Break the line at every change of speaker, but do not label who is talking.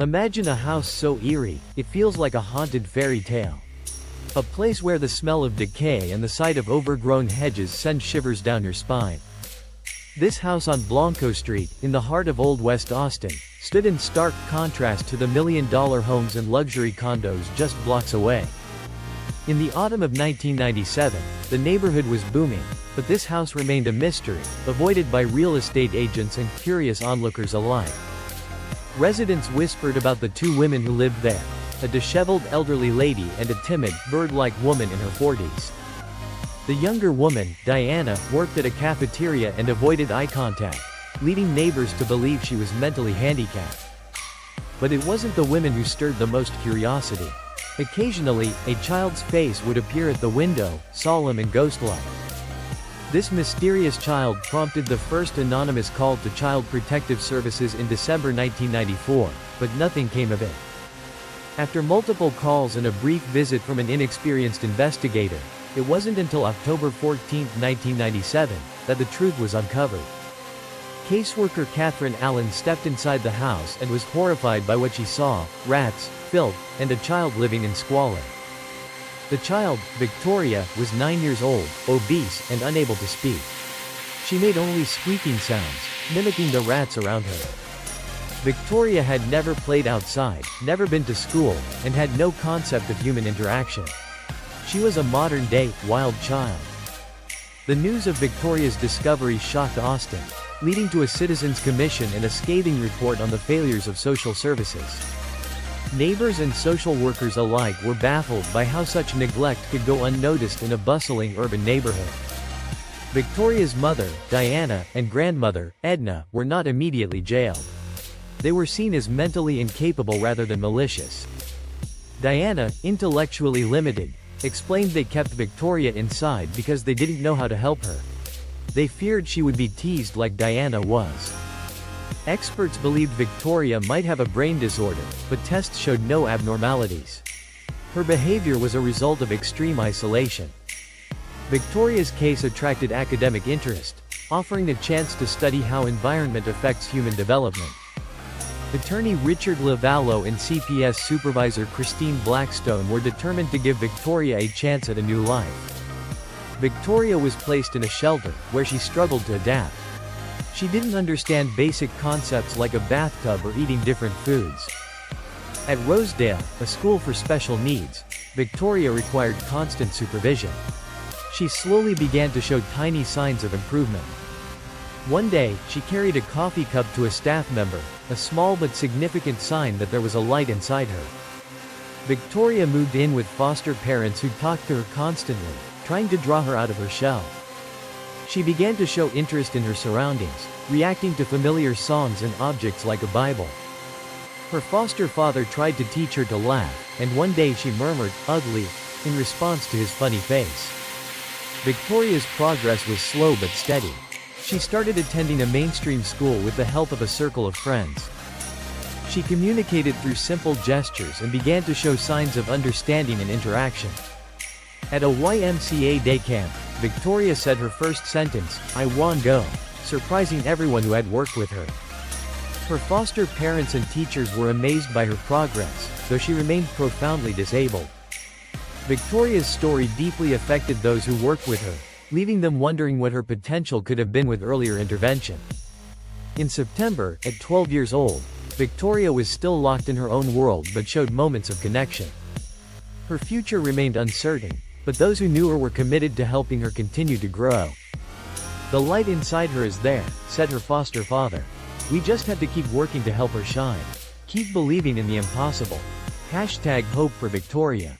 Imagine a house so eerie, it feels like a haunted fairy tale. A place where the smell of decay and the sight of overgrown hedges send shivers down your spine. This house on Blanco Street, in the heart of Old West Austin, stood in stark contrast to the million-dollar homes and luxury condos just blocks away. In the autumn of 1997, the neighborhood was booming, but this house remained a mystery, avoided by real estate agents and curious onlookers alike. Residents whispered about the two women who lived there, a disheveled elderly lady and a timid, bird-like woman in her 40s. The younger woman, Diana, worked at a cafeteria and avoided eye contact, leading neighbors to believe she was mentally handicapped. But it wasn't the women who stirred the most curiosity. Occasionally, a child's face would appear at the window, solemn and ghost-like. This mysterious child prompted the first anonymous call to Child Protective Services in December 1994, but nothing came of it. After multiple calls and a brief visit from an inexperienced investigator, it wasn't until October 14, 1997, that the truth was uncovered. Caseworker Catherine Allen stepped inside the house and was horrified by what she saw: rats, filth, and a child living in squalor. The child, Victoria, was 9 years old, obese, and unable to speak. She made only squeaking sounds, mimicking the rats around her. Victoria had never played outside, never been to school, and had no concept of human interaction. She was a modern-day, wild child. The news of Victoria's discovery shocked Austin, leading to a citizens' commission and a scathing report on the failures of social services. Neighbors and social workers alike were baffled by how such neglect could go unnoticed in a bustling urban neighborhood. Victoria's mother, Diana, and grandmother, Edna, were not immediately jailed. They were seen as mentally incapable rather than malicious. Diana, intellectually limited, explained they kept Victoria inside because they didn't know how to help her. They feared she would be teased like Diana was. Experts believed Victoria might have a brain disorder, but tests showed no abnormalities. Her behavior was a result of extreme isolation. Victoria's case attracted academic interest, offering a chance to study how environment affects human development. Attorney Richard Lavallo and CPS supervisor Christine Blackstone were determined to give Victoria a chance at a new life. Victoria was placed in a shelter, where she struggled to adapt. She didn't understand basic concepts like a bathtub or eating different foods. At Rosedale, a school for special needs, Victoria required constant supervision. She slowly began to show tiny signs of improvement. One day, she carried a coffee cup to a staff member, a small but significant sign that there was a light inside her. Victoria moved in with foster parents who talked to her constantly, trying to draw her out of her shell. She began to show interest in her surroundings, reacting to familiar songs and objects like a Bible. Her foster father tried to teach her to laugh, and one day she murmured, "Ugly," in response to his funny face. Victoria's progress was slow but steady. She started attending a mainstream school with the help of a circle of friends. She communicated through simple gestures and began to show signs of understanding and interaction. At a YMCA day camp, Victoria said her first sentence, "I wanna go," surprising everyone who had worked with her. Her foster parents and teachers were amazed by her progress, though she remained profoundly disabled. Victoria's story deeply affected those who worked with her, leaving them wondering what her potential could have been with earlier intervention. In September, at 12 years old, Victoria was still locked in her own world but showed moments of connection. Her future remained uncertain, but those who knew her were committed to helping her continue to grow. "The light inside her is there," said her foster father. "We just have to keep working to help her shine. Keep believing in the impossible." #HopeForVictoria